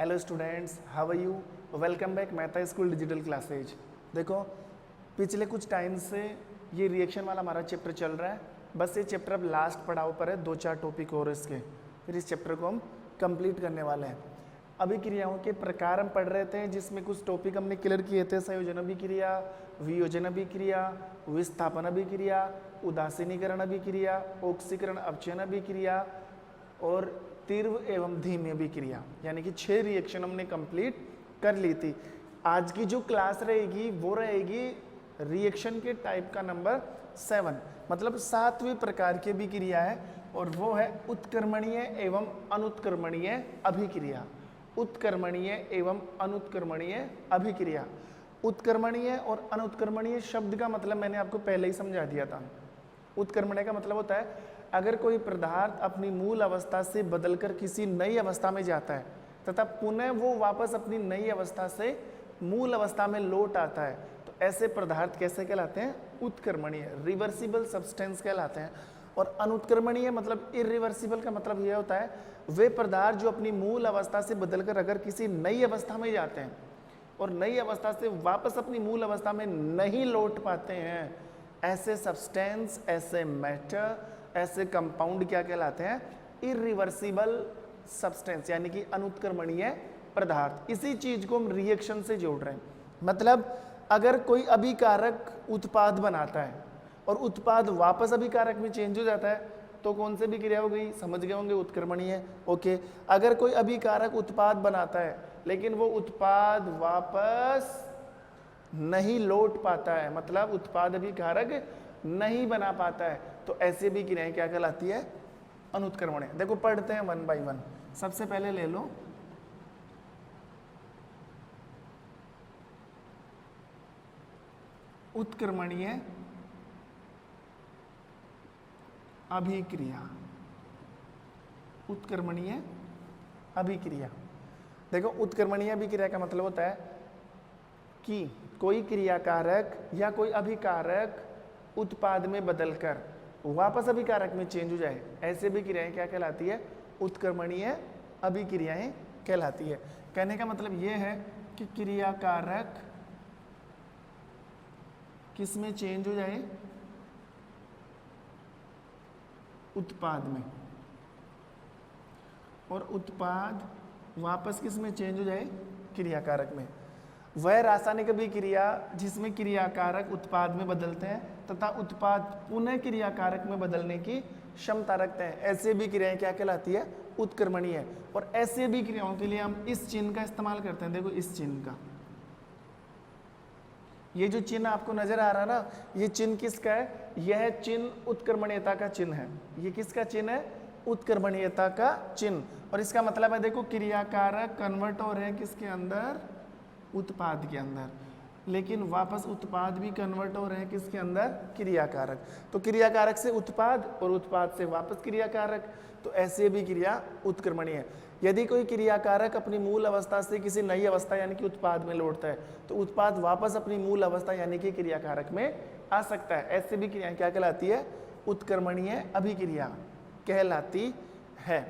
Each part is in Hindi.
Hello students, how are you? Welcome back Mehta school digital classes. देखो, पिछले कुछ टाइम से ये रिएक्शन वाला हमारा चैप्टर चल रहा है। बस ये चैप्टर अब लास्ट पड़ाव पर है, 2-4 टॉपिक और इसके, फिर इस चैप्टर को हम कंप्लीट करने वाले हैं। अभिक्रियाओं के प्रकार हम पढ़ रहे थे, जिसमें कुछ टॉपिक हमने क्लियर किए थे। संयोजन अभिक्रिया, वियोजन अभिक्रिया, विस्थापन अभिक्रिया, उदासीनीकरण अभिक्रिया, ऑक्सीकरण अपचयन अभिक्रिया और तीव्र एवं धीमी अभिक्रिया, यानी कि 6 रिएक्शन हमने कंप्लीट कर ली थी। आज की जो क्लास रहेगी वो रहेगी रिएक्शन के टाइप का नंबर 7, मतलब 7वीं प्रकार की अभिक्रिया है, और वो है उत्क्रमणीय एवं अनुत्क्रमणीय अभिक्रिया। उत्क्रमणीय एवं अनुत्क्रमणीय अभिक्रिया। उत्क्रमणीय और अनुत्क्रमणीय शब्द का मतलब मैंने आपको पहले ही समझा दिया था। उत्क्रमणीय का मतलब होता है अगर कोई पदार्थ अपनी मूल अवस्था से बदलकर किसी नई अवस्था में जाता है तथा पुनः वो वापस अपनी नई अवस्था से मूल अवस्था में लौट आता है, तो ऐसे पदार्थ कैसे कहलाते हैं? उत्क्रमणीय, रिवर्सिबल सब्सटेंस कहलाते हैं। और अनुत्क्रमणीय मतलब इरिवर्सिबल का मतलब यह होता है वे पदार्थ जो अपनी मूल अवस्था से बदलकर अगर किसी नई अवस्था में जाते हैं और नई अवस्था से वापस अपनी मूल अवस्था में नहीं लौट पाते हैं, ऐसे सब्सटेंस, ऐसे मैटर, ऐसे कंपाउंड क्या कहलाते हैं? इरिवर्सिबल सब्सटेंस, यानी कि अनुत्क्रमणीय पदार्थ। इसी चीज को हम रिएक्शन से जोड़ रहे हैं। मतलब अगर कोई अभिकारक उत्पाद बनाता है और उत्पाद वापस अभिकारक में चेंज हो जाता है, तो कौन सी अभिक्रिया हो गई? समझ गए होंगे, उत्क्रमणीय। ओके, अगर कोई अभिकारक उत्पाद बनाता है लेकिन वो उत्पाद वापस नहीं लौट पाता है, मतलब उत्पाद अभिकारक नहीं बना पाता है, तो ऐसी भी क्रियाएं क्या कहलाती है? अनुत्क्रमणीय। देखो पढ़ते हैं 1 by 1। सबसे पहले ले लो उत्क्रमणीय अभिक्रिया। उत्क्रमणीय अभिक्रिया। देखो, उत्क्रमणीय अभिक्रिया का मतलब होता है कि कोई क्रियाकारक या कोई अभिकारक उत्पाद में बदलकर वापस अभिकारक में चेंज हो जाए, ऐसे भी क्रियाएं क्या कहलाती है? उत्क्रमणीय अभिक्रियाएं कहलाती है। कहने का मतलब यह है कि क्रियाकारक किस में चेंज हो जाए? उत्पाद में, और उत्पाद वापस किस में चेंज हो जाए? क्रियाकारक में। वह रासायनिक अभिक्रिया जिसमें क्रियाकारक उत्पाद में बदलते हैं तथा उत्पाद पुनः क्रियाकारक में बदलने की क्षमता रखते हैं, ऐसे भी क्रियाएं क्या कहलाती है? उत्क्रमणीय। और ऐसे भी क्रियाओं के लिए हम इस चिन्ह का इस्तेमाल करते हैं। देखो इस चिन्ह का, ये जो चिन्ह आपको नजर आ रहा है ना, ये चिन्ह किसका है? यह चिन्ह उत्क्रमणीयता का चिन्ह है। ये किसका चिन्ह है? उत्क्रमणीयता का चिन्ह। और इसका मतलब है, देखो क्रियाकारक कन्वर्ट हो रहे हैं किसके अंदर? उत्पाद के अंदर, लेकिन वापस उत्पाद भी कन्वर्ट हो रहे हैं किसके अंदर? क्रियाकारक। तो क्रियाकारक से उत्पाद और उत्पाद से वापस क्रियाकारक, तो ऐसे भी क्रिया उत्क्रमणीय है। यदि कोई क्रियाकारक अपनी मूल अवस्था से किसी नई अवस्था यानी कि उत्पाद में लौटता है, तो उत्पाद वापस अपनी मूल अवस्था यानी कि क्रियाकारक में आ सकता है। ऐसे भी क्रिया क्या कहलाती है? उत्क्रमणीय अभिक्रिया कहलाती है।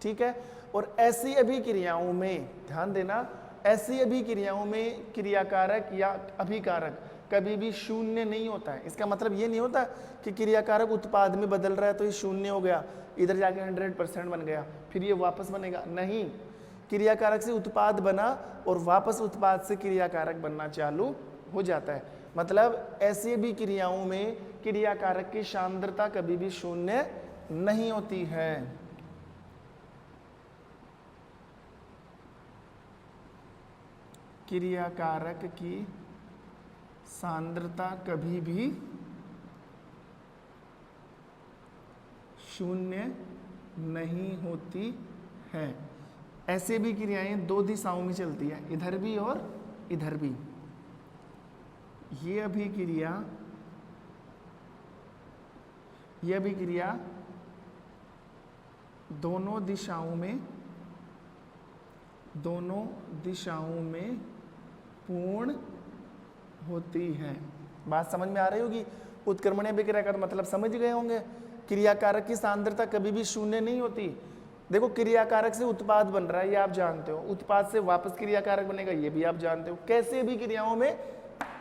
ठीक है। और ऐसी अभिक्रियाओं में ध्यान देना, ऐसी अभिक्रियाओं में क्रियाकारक या अभिकारक कभी भी शून्य नहीं होता है। इसका मतलब ये नहीं होता कि क्रियाकारक उत्पाद में बदल रहा है तो ये शून्य हो गया, इधर जाके 100% बन गया, फिर ये वापस बनेगा। नहीं, क्रियाकारक से उत्पाद बना और वापस उत्पाद से क्रियाकारक बनना चालू हो जाता है। मतलब ऐसी भी क्रियाओं में क्रियाकारक की सांद्रता कभी भी शून्य नहीं होती है। क्रियाकारक की सांद्रता कभी भी शून्य नहीं होती है। ऐसे भी क्रियाएं 2 दिशाओं में चलती है, इधर भी और इधर भी। ये अभिक्रिया दोनों दिशाओं में पूर्ण होती है। बात समझ में आ रही होगी? उत्क्रमणीय अभिक्रिया का मतलब समझ गए होंगे। क्रियाकारक की सांद्रता कभी भी शून्य नहीं होती। देखो क्रियाकारक से उत्पाद बन रहा है, ये आप जानते हो, उत्पाद से वापस क्रियाकारक बनेगा, ये भी आप जानते हो, कैसे भी क्रियाओं में,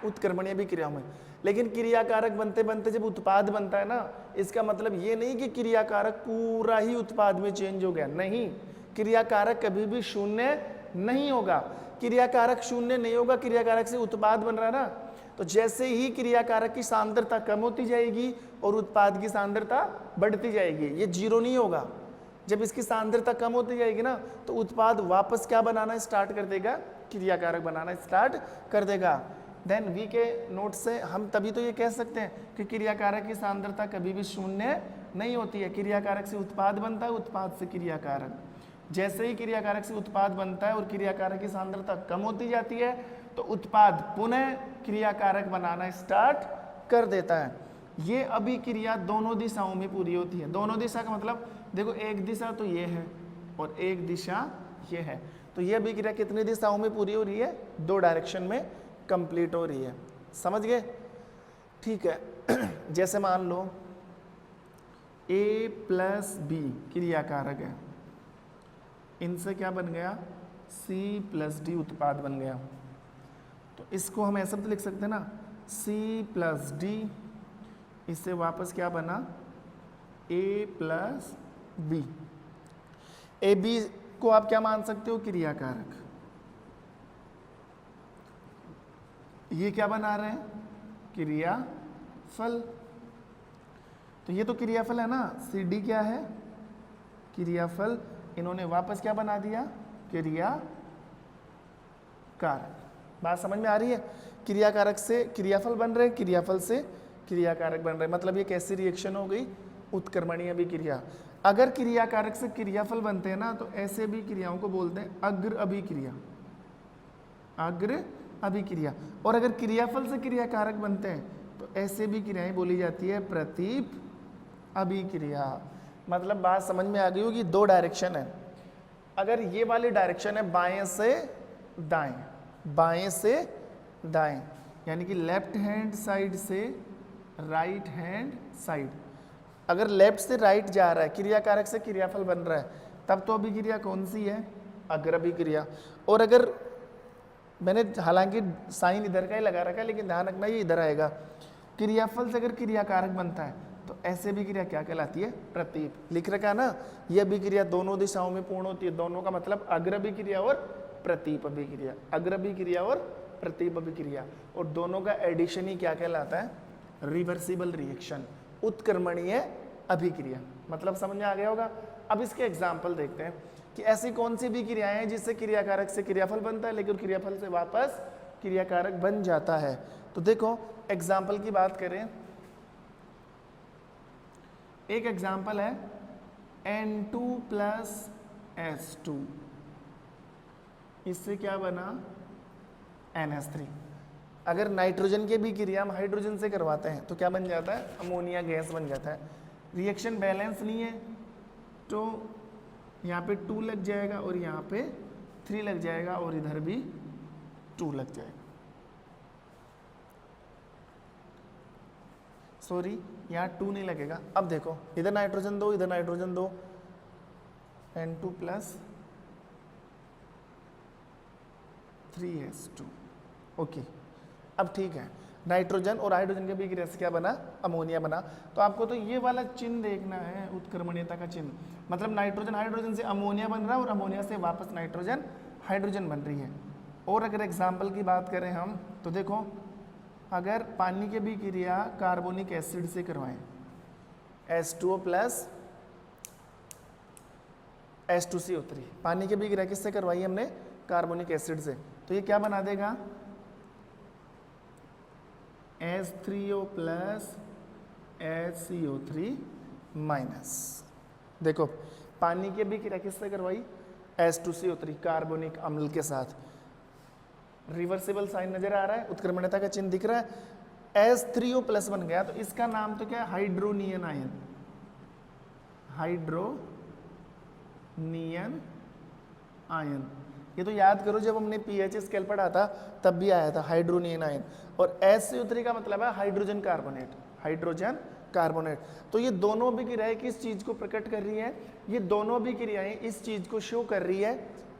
उत्क्रमणीय भी क्रियाओं में। लेकिन क्रियाकारक बनते बनते जब उत्पाद बनता है ना, इसका मतलब ये नहीं कि क्रियाकारक पूरा ही उत्पाद में चेंज हो गया, नहीं, क्रियाकारक कभी भी शून्य नहीं होगा। क्रियाकारक शून्य नहीं होगा, क्रियाकारक से उत्पाद बन रहा है ना, तो जैसे ही क्रियाकारक की सांद्रता कम होती जाएगी और उत्पाद की सांद्रता बढ़ती जाएगी, ये जीरो नहीं होगा। जब इसकी सांद्रता कम होती जाएगी ना, तो उत्पाद वापस क्या बनाना स्टार्ट कर देगा, क्रियाकारक बनाना स्टार्ट कर देगा। देन वी के नोट से हम तभी तो ये कह सकते हैं कि क्रियाकारक की सांद्रता कभी भी शून्य नहीं होती है। क्रियाकारक से उत्पाद बनता है, उत्पाद से क्रियाकारक। जैसे ही क्रियाकारक से उत्पाद बनता है और क्रियाकारक की सांद्रता कम होती जाती है, तो उत्पाद पुनः क्रियाकारक बनाना स्टार्ट कर देता है। ये अभिक्रिया दोनों दिशाओं में पूरी होती है। दोनों दिशा का मतलब देखो, एक दिशा तो ये है और एक दिशा ये है, तो ये अभिक्रिया कितनी दिशाओं में पूरी हो रही है, 2 डायरेक्शन में कंप्लीट हो रही है। समझ गए? ठीक है। जैसे मान लो A प्लस B क्रियाकारक है, इनसे क्या बन गया, C प्लस D उत्पाद बन गया। तो इसको हम ऐसा तो लिख सकते हैं ना, C प्लस D, इससे वापस क्या बना, A plus B। A B को आप क्या मान सकते हो, क्रियाकारक। ये क्या बना रहे हैं, क्रियाफल। तो ये तो क्रियाफल है ना, सी डी क्या है, क्रियाफल। इन्होंने वापस क्या बना दिया, क्रियाकारक। बात समझ में आ रही है? क्रियाकारक से क्रियाफल बन रहे, क्रियाफल से क्रियाकारक बन रहे, मतलब ये कैसी रिएक्शन हो गई, उत्क्रमणीय अभिक्रिया। अगर क्रियाकारक से क्रियाफल बनते हैं ना, तो ऐसे भी क्रियाओं को बोलते हैं अग्र अभिक्रिया, अग्र अभिक्रिया। और अगर क्रियाफल से क्रियाकारक बनते हैं तो ऐसे भी क्रियाएं बोली जाती है प्रतीप अभिक्रिया। मतलब बात समझ में आ गई होगी, 2 डायरेक्शन है। अगर ये वाली डायरेक्शन है बाएं से दाएं, बाएं से दाएं, यानी कि लेफ्ट हैंड साइड से राइट हैंड साइड। अगर लेफ्ट से राइट जा रहा है, क्रियाकारक से क्रियाफल बन रहा है, तब तो अभिक्रिया कौन सी है, अग्र अभिक्रिया। और अगर मैंने हालांकि साइन इधर का ही लगा रखा है, लेकिन ध्यान रखना ये इधर आएगा, क्रियाफल से अगर क्रियाकारक बनता है तो ऐसे भी क्रिया क्या कहलाती है, प्रतीप। लिख रखा है ना, ये अभिक्रिया दोनों दिशाओं में पूर्ण होती है। दोनों का मतलब अग्र अभिक्रिया और प्रतीप अभिक्रिया, अग्र अभिक्रिया और प्रतीप अभिक्रिया। और दोनों का एडिशन ही क्या कहलाता है, रिवर्सिबल रिएक्शन, उत्क्रमणीय अभिक्रिया। मतलब समझ में आ गया होगा। अब इसके एग्जाम्पल देखते हैं कि ऐसी कौन सी भी क्रियाएं हैं जिससे क्रियाकारक से क्रियाफल बनता है, लेकिन क्रियाफल से वापस क्रियाकारक बन जाता है। तो देखो एग्जाम्पल की बात करें, एक एग्जाम्पल है N2 प्लस S2, इससे क्या बना, NH3। अगर नाइट्रोजन के भी क्रिया हम हाइड्रोजन से करवाते हैं तो क्या बन जाता है, अमोनिया गैस बन जाता है। रिएक्शन बैलेंस नहीं है तो यहाँ पे 2 लग जाएगा और यहाँ पे 3 लग जाएगा और इधर भी 2 लग जाएगा। सॉरी, यहाँ 2 नहीं लगेगा। अब देखो इधर नाइट्रोजन 2, इधर nitrogen 2, N2 plus 3S2। Okay, अब ठीक है, नाइट्रोजन और हाइड्रोजन के बीच से क्या बना, अमोनिया बना। तो आपको तो ये वाला चिन्ह देखना है, उत्क्रमणीयता का चिन्ह। मतलब नाइट्रोजन हाइड्रोजन से अमोनिया बन रहा है और अमोनिया से वापस नाइट्रोजन हाइड्रोजन बन रही है। और अगर एग्जाम्पल की बात करें हम, तो देखो अगर पानी के भी क्रिया कार्बोनिक एसिड से करवाएं, H2O प्लस H2CO3, पानी के भी क्रिया किससे करवाई हमने, कार्बोनिक एसिड से, तो ये क्या बना देगा, H3O प्लस HCO3 माइनस। देखो पानी के भी क्रिया किससे करवाई, H2CO3 कार्बोनिक अम्ल के साथ। रिवर्सिबल साइन नजर आ रहा है, उत्क्रमणीयता का चिन्ह दिख रहा है। H3O प्लस बन गया तो इसका नाम तो क्या है, हाइड्रोनियन आयन, हाइड्रोनियन आयन। ये तो याद करो जब हमने pH स्केल पढ़ा था तब भी आया था हाइड्रोनियन आयन। और HCO3 का मतलब है हाइड्रोजन कार्बोनेट, हाइड्रोजन कार्बोनेट। तो ये दोनों भी क्रियाएं किस चीज को प्रकट कर रही हैं? ये दोनों भी क्रियाएं इस चीज को शो कर रही है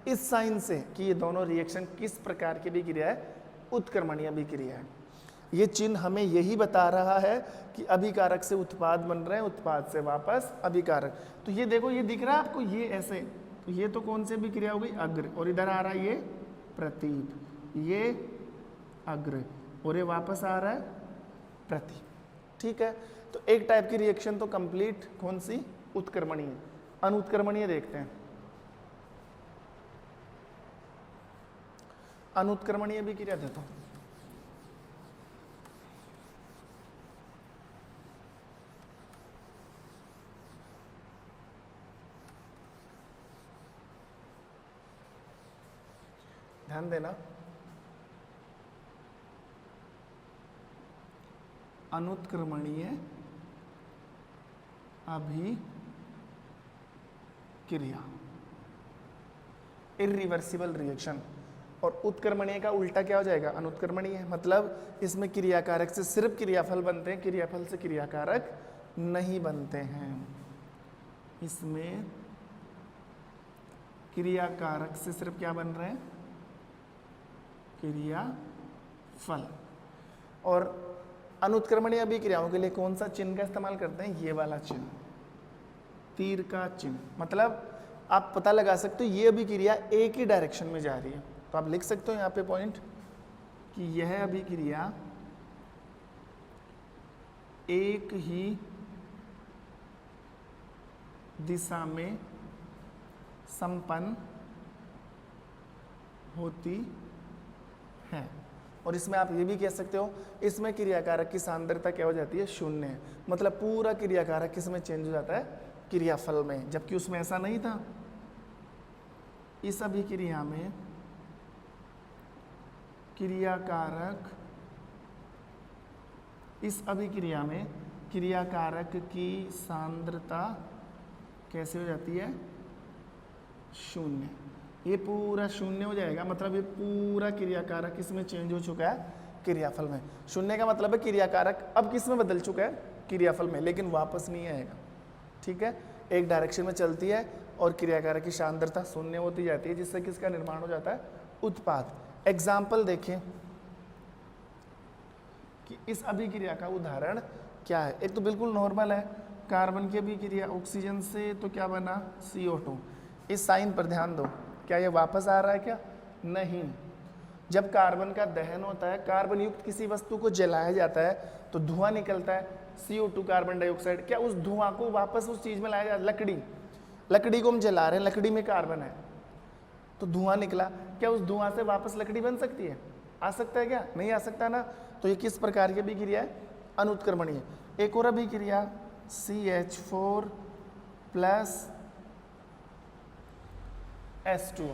इस साइन से कि ये दोनों रिएक्शन किस प्रकार की भी क्रिया है, उत्क्रमणीय अभिक्रिया है। ये चिन्ह हमें यही बता रहा है कि अभिकारक से उत्पाद बन रहे हैं, उत्पाद से वापस अभिकारक। तो ये देखो, ये दिख रहा है आपको, ये ऐसे, तो ये तो कौन सी अभिक्रिया हो गई? अग्र, और इधर आ रहा है ये प्रतीप, ये अग्र, और ये वापस आ रहा है प्रतीप। ठीक है, तो एक टाइप की रिएक्शन तो कंप्लीट, कौन सी? उत्क्रमणीय। अनुत्क्रमणीय देखते हैं। अनुत्क्रमणीय अभिक्रिया देता हूं। ध्यान देना, अनुत्क्रमणीय अभिक्रिया, इरिवर्सिबल रिएक्शन। और उत्क्रमणीय का उल्टा क्या हो जाएगा? अनुत्क्रमणीय। मतलब इसमें क्रियाकारक से सिर्फ क्रियाफल बनते हैं, क्रियाफल से क्रियाकारक नहीं बनते हैं। इसमें क्रियाकारक से सिर्फ क्या बन रहे हैं? क्रियाफल। और अनुत्क्रमणीय अभिक्रियाओं के लिए कौन सा चिन्ह का इस्तेमाल करते हैं? ये वाला चिन्ह, तीर का चिन्ह। मतलब आप पता लगा सकते हो ये अभिक्रिया एक ही डायरेक्शन में जा रही है। तो आप लिख सकते हो यहाँ पे पॉइंट कि यह अभिक्रिया एक ही दिशा में संपन्न होती है। और इसमें आप ये भी कह सकते हो, इसमें क्रियाकारक की सांद्रता क्या हो जाती है? शून्य है। मतलब पूरा क्रियाकारक किसमें चेंज हो जाता है? क्रियाफल में, जबकि उसमें ऐसा नहीं था। इस अभिक्रिया में क्रियाकारक, इस अभिक्रिया में क्रियाकारक की सांद्रता कैसे हो जाती है? शून्य। ये पूरा शून्य हो जाएगा, मतलब ये पूरा क्रियाकारक इसमें चेंज हो चुका है क्रियाफल में। शून्य का मतलब है क्रियाकारक अब किस में बदल चुका है? क्रियाफल में, लेकिन वापस नहीं आएगा। ठीक है, एक डायरेक्शन में चलती है और क्रियाकारक की सांद्रता शून्य होती जाती है, जिससे किसका निर्माण हो जाता है? उत्पाद। एग्जाम्पल देखें कि इस अभिक्रिया का उदाहरण क्या है। एक तो बिल्कुल नॉर्मल है, कार्बन की अभिक्रिया ऑक्सीजन से, तो क्या बना? CO2। इस साइन पर ध्यान दो, क्या ये वापस आ रहा है? क्या नहीं। जब कार्बन का दहन होता है, कार्बन युक्त किसी वस्तु को जलाया जाता है तो धुआं निकलता है, CO2 कार्बन डाइऑक्साइड। क्या उस धुआं को वापस उस चीज में लाया जाता है? लकड़ी को हम जला रहे हैं, लकड़ी में कार्बन है तो धुआं निकला, क्या उस धुआं से वापस लकड़ी बन सकती है? आ सकता है क्या? नहीं आ सकता ना। तो ये किस प्रकार की अभिक्रिया है? अनुत्क्रमणीय। एक और अभिक्रिया CH4 plus H2O,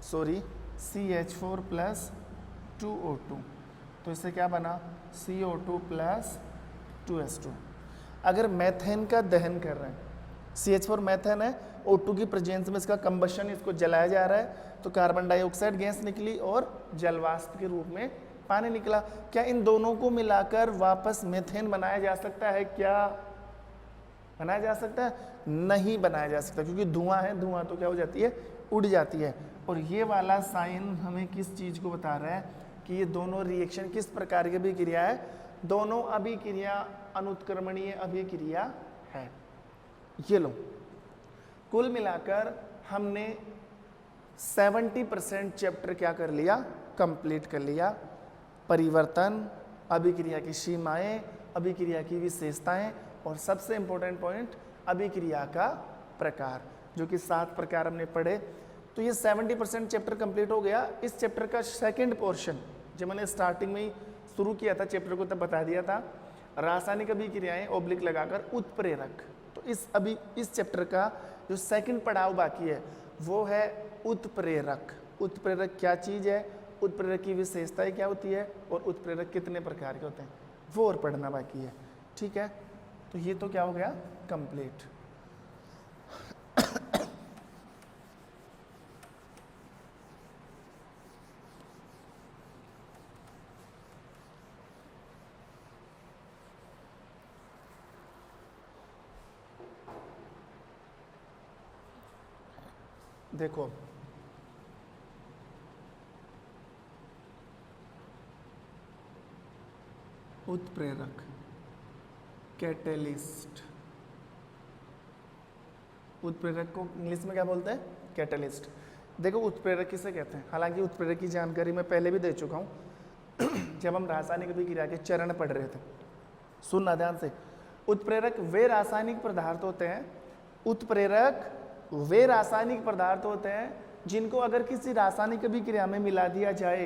sorry CH4 plus 2O2, तो इससे क्या बना? CO2 plus 2H2। अगर मैथेन का दहन कर रहे हैं, CH4 मैथेन है, O2 की प्रेजेंस में इसका कंबशन, इसको जलाया जा रहा है, तो कार्बन डाइऑक्साइड गैस निकली और जलवाष्प के रूप में पानी निकला। क्या इन दोनों को मिलाकर वापस मेथेन बनाया जा सकता है? क्या बनाया जा सकता है? नहीं बनाया जा सकता, क्योंकि धुआं है, धुआं तो क्या हो जाती है? उड़ जाती है। और ये वाला साइन हमें किस चीज को बता रहा है? कि ये दोनों रिएक्शन किस प्रकार की अभिक्रिया है? दोनों अभिक्रिया अनुत्क्रमणीय अभिक्रिया है। ये लो, कुल मिलाकर हमने 70% चैप्टर क्या कर लिया? कंप्लीट कर लिया। परिवर्तन, अभिक्रिया की सीमाएं, अभिक्रिया की विशेषताएं, और सबसे इंपॉर्टेंट पॉइंट अभिक्रिया का प्रकार, जो कि 7 प्रकार हमने पढ़े। तो ये 70% चैप्टर कंप्लीट हो गया। इस चैप्टर का सेकंड पोर्शन, जब मैंने स्टार्टिंग में ही शुरू किया था चैप्टर को, तब बता दिया था रासायनिक अभिक्रियाएं ओब्लिक लगाकर उत्प्रेरक। तो इस चैप्टर का जो सेकंड पड़ाव बाकी है वो है उत्प्रेरक। उत्प्रेरक क्या चीज़ है, उत्प्रेरक की विशेषताएं क्या होती है, और उत्प्रेरक कितने प्रकार के होते हैं, वो और पढ़ना बाकी है। ठीक है, तो ये तो क्या हो गया? कंप्लीट। देखो उत्प्रेरक, कैटेलिस्ट। उत्प्रेरक को इंग्लिश में क्या बोलते हैं? कैटेलिस्ट। देखो उत्प्रेरक किसे कहते हैं, हालांकि उत्प्रेरक की जानकारी मैं पहले भी दे चुका हूं जब हम रासायनिक अभिक्रिया के चरण पढ़ रहे थे। सुनना ध्यान से। उत्प्रेरक वे रासायनिक पदार्थ होते हैं, उत्प्रेरक वे रासायनिक पदार्थ होते हैं जिनको अगर किसी रासायनिक अभिक्रिया में मिला दिया जाए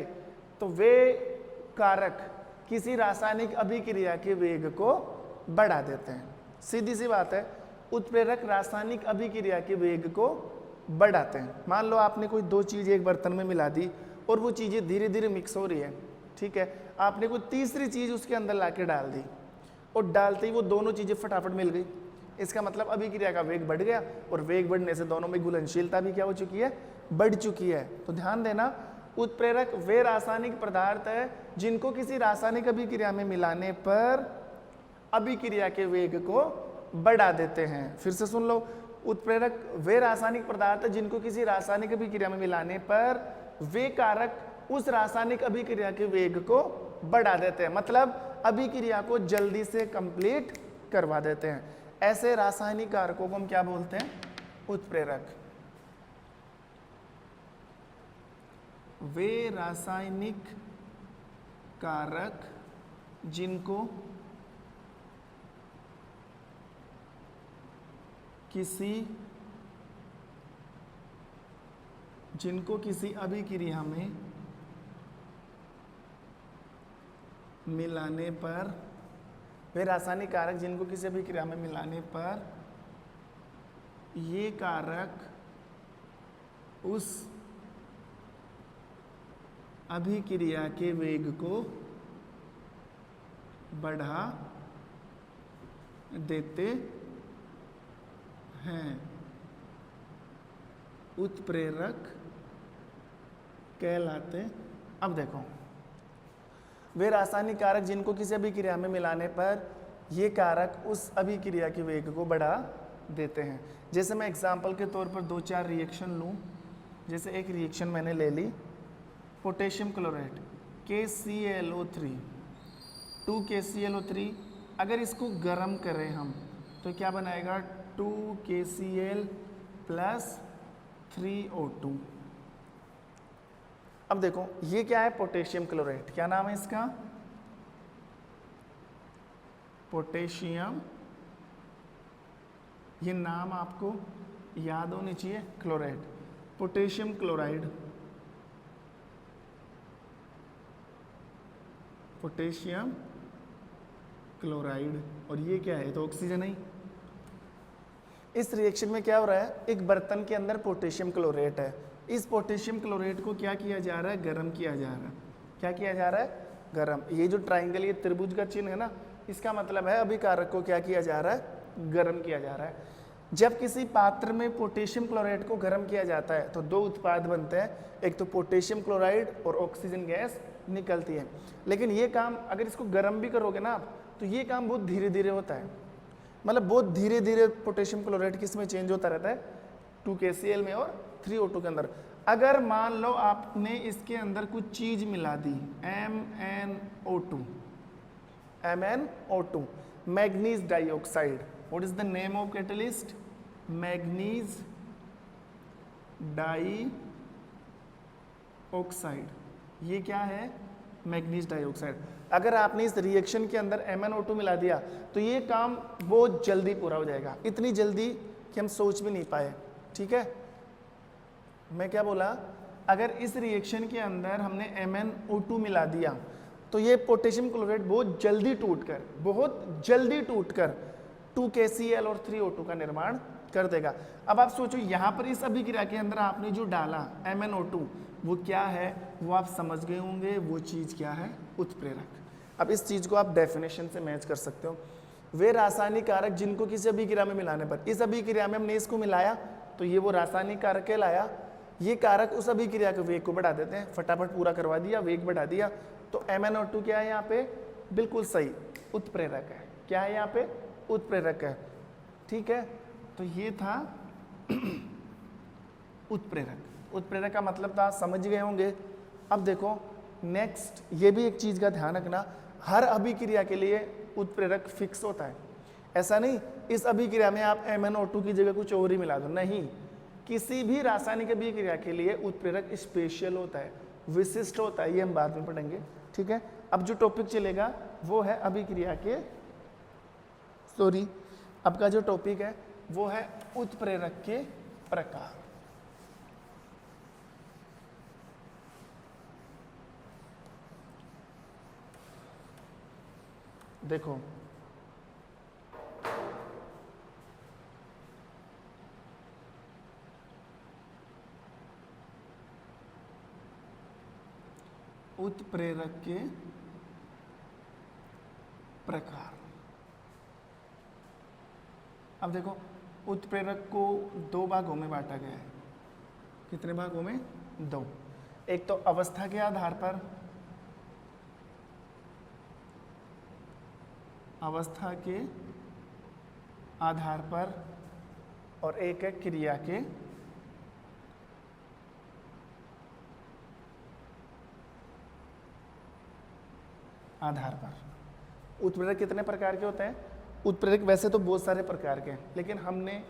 तो वे कारक किसी रासायनिक अभिक्रिया के वेग को बढ़ा देते हैं। सीधी सी बात है, उत्प्रेरक रासायनिक अभिक्रिया के वेग को बढ़ाते हैं। मान लो आपने कोई दो चीज एक बर्तन में मिला दी और वो चीजें धीरे धीरे मिक्स हो रही है, ठीक है, आपने कोई तीसरी चीज उसके अंदर लाके डाल दी और डालते ही वो दोनों चीजें फटाफट मिल गई। इसका मतलब अभिक्रिया का वेग बढ़ गया और वेग बढ़ने से दोनों में घुलनशीलता भी क्या हो चुकी है? बढ़ चुकी है। तो ध्यान देना, उत्प्रेरक वे रासायनिक पदार्थ है जिनको किसी रासायनिक अभिक्रिया में मिलाने पर अभिक्रिया के वेग को बढ़ा देते हैं। फिर से सुन लो, उत्प्रेरक वे रासायनिक पदार्थ है जिनको किसी रासायनिक अभिक्रिया में मिलाने पर वे कारक उस रासायनिक अभिक्रिया के वेग को बढ़ा देते हैं, मतलब अभिक्रिया को जल्दी से कंप्लीट करवा देते हैं। ऐसे रासायनिक कारकों को हम क्या बोलते हैं? उत्प्रेरक। वे रासायनिक कारक जिनको किसी अभिक्रिया में मिलाने पर, वे रासायनिक कारक जिनको किसी अभिक्रिया में मिलाने पर ये कारक उस अभिक्रिया के वेग को बढ़ा देते हैं, उत्प्रेरक कहलाते। अब देखो, वे रासायनिक कारक जिनको किसी अभिक्रिया में मिलाने पर ये कारक उस अभिक्रिया के वेग को बढ़ा देते हैं। जैसे मैं एग्जांपल के तौर पर दो चार रिएक्शन लूँ, जैसे एक रिएक्शन मैंने ले ली, पोटेशियम क्लोराइड KClO3, 2KClO3, अगर इसको गर्म करें हम तो क्या बनाएगा? 2KCl + 3O2। अब देखो ये क्या है? Potassium chloride. क्या नाम है इसका? पोटेशियम। ये नाम आपको याद होनी चाहिए, chloride, potassium chloride, potassium chloride. और ये क्या है? तो ऑक्सीजन है। इस रिएक्शन में क्या हो रहा है? एक बर्तन के अंदर पोटेशियम क्लोरेट है, इस पोटेशियम क्लोरेट को क्या किया जा रहा है? गर्म किया जा रहा है। क्या किया जा रहा है? गर्म। ये जो ट्राइंगल, ये त्रिभुज का चिन्ह है ना, इसका मतलब है अभिकारक को क्या किया जा रहा है? गर्म किया जा रहा है। जब किसी पात्र में पोटेशियम क्लोराइड को गर्म किया जाता है तो दो उत्पाद बनते हैं, एक तो पोटेशियम क्लोराइड और ऑक्सीजन गैस निकलती है। लेकिन ये काम अगर इसको गर्म भी करोगे ना आप, तो ये काम बहुत धीरे धीरे होता है, मतलब बहुत धीरे धीरे पोटेशियम क्लोराइड किस में चेंज होता रहता है? 2KCl में और 3O2 के अंदर। अगर मान लो आपने इसके अंदर कुछ चीज मिला दी, MnO2, manganese dioxide. What is the name of catalyst? Manganese dioxide. ये क्या है? Manganese dioxide. अगर आपने इस रिएक्शन के अंदर MnO2 मिला दिया तो ये काम बहुत जल्दी पूरा हो जाएगा, इतनी जल्दी कि हम सोच भी नहीं पाए। ठीक है, मैं क्या बोला? अगर इस रिएक्शन के अंदर हमने MnO2 मिला दिया तो ये पोटेशियम क्लोराइड बहुत जल्दी टूटकर 2KCl और 3O2 का निर्माण कर देगा। अब आप सोचो, यहाँ पर इस अभिक्रिया के अंदर आपने जो डाला MnO2, वो क्या है? वो आप समझ गए होंगे, वो चीज़ क्या है? उत्प्रेरक। अब इस चीज़ को आप डेफिनेशन से मैच कर सकते हो। वे रासायनिक कारक जिनको किसी अभिक्रिया में मिलाने पर, इस अभिक्रिया में हमने इसको मिलाया तो ये वो रासायनिक कारक कहलाया। ये कारक उस अभिक्रिया के वेग को बढ़ा देते हैं, फटाफट पूरा करवा दिया, वेग बढ़ा दिया। तो MnO2 क्या है यहाँ पे? बिल्कुल सही, उत्प्रेरक है। क्या है यहाँ पे? उत्प्रेरक है। ठीक है, तो ये था उत्प्रेरक। उत्प्रेरक का मतलब तो आप समझ गए होंगे। अब देखो नेक्स्ट, ये भी एक चीज का ध्यान रखना, हर अभिक्रिया के लिए उत्प्रेरक फिक्स होता है। ऐसा नहीं इस अभिक्रिया में आप MnO2 की जगह कुछ और ही मिला दो, नहीं, किसी भी रासायनिक अभिक्रिया के लिए उत्प्रेरक स्पेशल होता है, विशिष्ट होता है, ये हम बाद में पढ़ेंगे, ठीक है। अब जो टॉपिक चलेगा वो है अभिक्रिया के, सॉरी, अब का जो टॉपिक है वो है उत्प्रेरक के प्रकार। देखो उत्प्रेरक के प्रकार। अब देखो उत्प्रेरक को दो भागों में बांटा गया है। कितने भागों में? दो। एक तो अवस्था के आधार पर, अवस्था के आधार पर, और एक है क्रिया के आधार पर। उत्प्रेरक कितने प्रकार के होते हैं? उत्प्रेरक वैसे तो बहुत सारे प्रकार के हैं, लेकिन हमने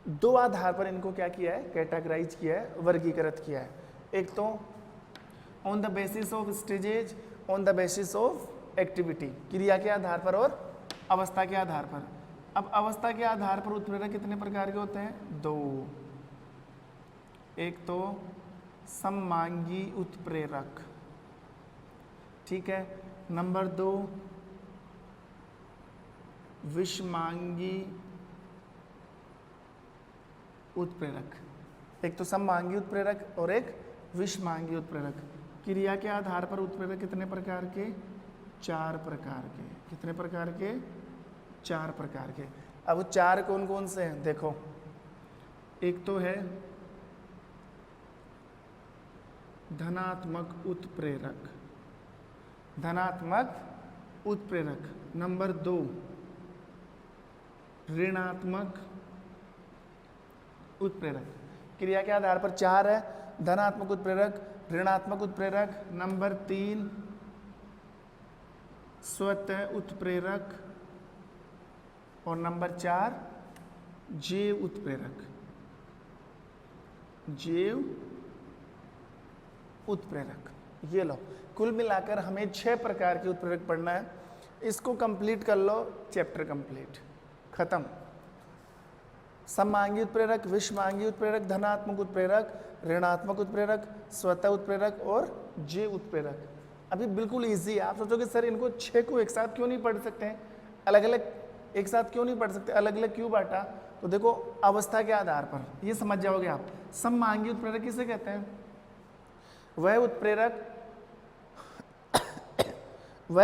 दो आधार पर इनको क्या किया है? कैटेगराइज किया है, वर्गीकृत किया है। एक तो on the basis of stages, on the basis of activity, क्रिया के आधार पर और अवस्था के आधार पर। अब अवस्था के आधार पर उत्प्रेरक कितने प्रकार के होते हैं? दो। एक तो सममांगी उत्प्रेरक, ठीक है। नंबर दो विषमांगी उत्प्रेरक। एक तो सममांगी उत्प्रेरक और एक विषमांगी उत्प्रेरक। क्रिया के आधार पर उत्प्रेरक कितने प्रकार के? चार प्रकार के। कितने प्रकार के? चार प्रकार के। अब वो चार कौन कौन से हैं? देखो, एक तो है धनात्मक उत्प्रेरक, धनात्मक उत्प्रेरक। नंबर दो ऋणात्मक उत्प्रेरक। क्रिया के आधार पर चार है, धनात्मक उत्प्रेरक, ऋणात्मक उत्प्रेरक। नंबर तीन स्वतः उत्प्रेरक, और नंबर चार जैव उत्प्रेरक। जैव उत्प्रेरक। ये लो, कुल मिलाकर हमें 6 प्रकार के उत्प्रेरक पढ़ना है। इसको कंप्लीट कर लो, चैप्टर कंप्लीट, खत्म। सममांगी उत्प्रेरक, विषमांगी उत्प्रेरक, धनात्मक उत्प्रेरक, ऋणात्मक उत्प्रेरक, स्वतः उत्प्रेरक और जैव उत्प्रेरक। अभी बिल्कुल इजी है। आप सोचोगे सर इनको 6 को एक साथ क्यों नहीं पढ़ सकते हैं, अलग अलग एक साथ क्यों नहीं पढ़ सकते, अलग अलग क्यों बांटा? तो देखो अवस्था के आधार पर ये समझ जाओगे आप। सममांगी उत्प्रेरक किसे कहते हैं? वह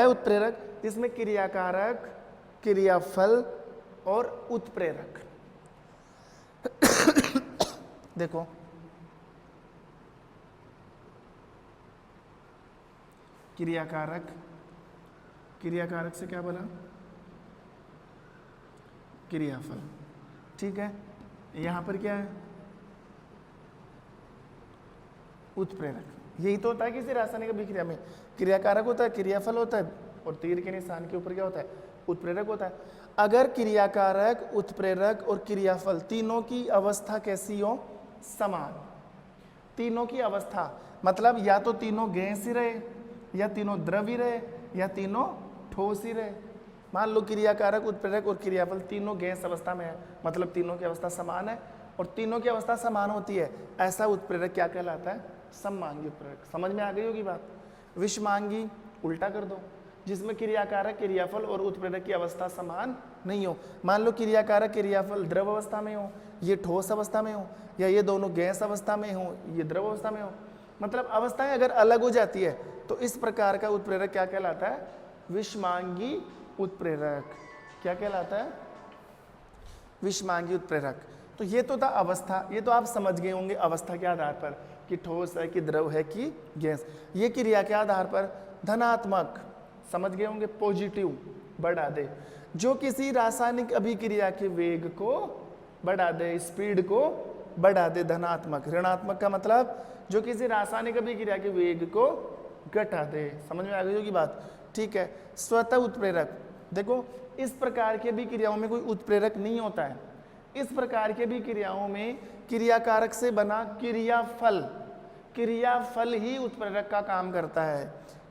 उत्प्रेरक जिसमें क्रियाकारक, क्रियाफल और उत्प्रेरक। देखो क्रियाकारक, क्रियाकारक से क्या बना? क्रियाफल, ठीक है। यहां पर क्या है? उत्प्रेरक। यही तो होता है किसी रासायनिक अभिक्रिया में, क्रियाकारक होता है, क्रियाफल होता है, और तीर के निशान के ऊपर क्या होता है? उत्प्रेरक होता है। अगर क्रियाकारक, उत्प्रेरक और क्रियाफल तीनों की अवस्था कैसी हो? समान। तीनों की अवस्था मतलब या तो तीनों गैस ही रहे, या तीनों द्रव ही रहे, या तीनों ठोस ही रहे। मान लो क्रियाकारक, उत्प्रेरक और क्रियाफल तीनों गैस अवस्था में है, मतलब तीनों की अवस्था समान है, और तीनों की अवस्था समान होती है, ऐसा उत्प्रेरक क्या कहलाता है? सममांगी उत्प्रेरक। समझ में आ गई होगी बात। विषमांगी उल्टा कर दो, जिसमें क्रियाकारक, क्रियाफल और उत्प्रेरक की अवस्था समान नहीं हो। मान लो क्रियाकारक, क्रियाफल द्रव अवस्था में हो, ये ठोस अवस्था में हो, या ये दोनों गैस अवस्था में हो, ये द्रव अवस्था में हो, मतलब अवस्थाएं अगर अलग हो जाती है तो इस प्रकार का उत्प्रेरक क्या कहलाता है? विषमांगी उत्प्रेरक। क्या कहलाता है? विषमांगी उत्प्रेरक। तो ये तो था अवस्था, ये तो आप समझ गए होंगे अवस्था के आधार पर कि ठोस है कि द्रव है कि गैस। ये क्रिया के आधार पर धनात्मक, समझ गए होंगे, पॉजिटिव, बढ़ा दे, जो किसी रासायनिक अभिक्रिया के वेग को बढ़ा दे, स्पीड को बढ़ा दे धनात्मक, ऋणात्मक का मतलब जो किसी रासायनिक अभिक्रिया के वेग को घटा दे। समझ में आ गई होगी बात, ठीक है। स्वतः उत्प्रेरक, देखो इस प्रकार की अभिक्रियाओं में कोई उत्प्रेरक नहीं होता है। इस प्रकार की अभिक्रियाओं में क्रियाकारक से बना क्रियाफल, क्रियाफल ही उत्प्रेरक का काम करता है,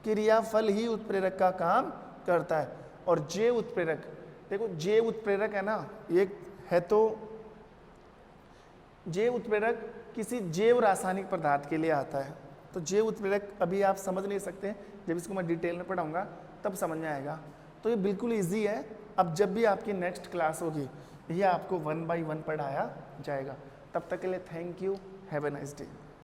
क्रियाफल ही उत्प्रेरक का काम करता है। और जैव उत्प्रेरक, देखो जैव उत्प्रेरक है ना, एक है तो जैव उत्प्रेरक किसी जैव रासायनिक पदार्थ के लिए आता है। तो जैव उत्प्रेरक अभी आप समझ नहीं सकते, जब इसको मैं डिटेल में पढ़ाऊंगा तब समझ में आएगा। तो ये बिल्कुल इजी है। अब जब भी आपकी नेक्स्ट क्लास होगी ये आपको 1 by 1 पढ़ाया जाएगा। तब तक के लिए thank you, have a nice day.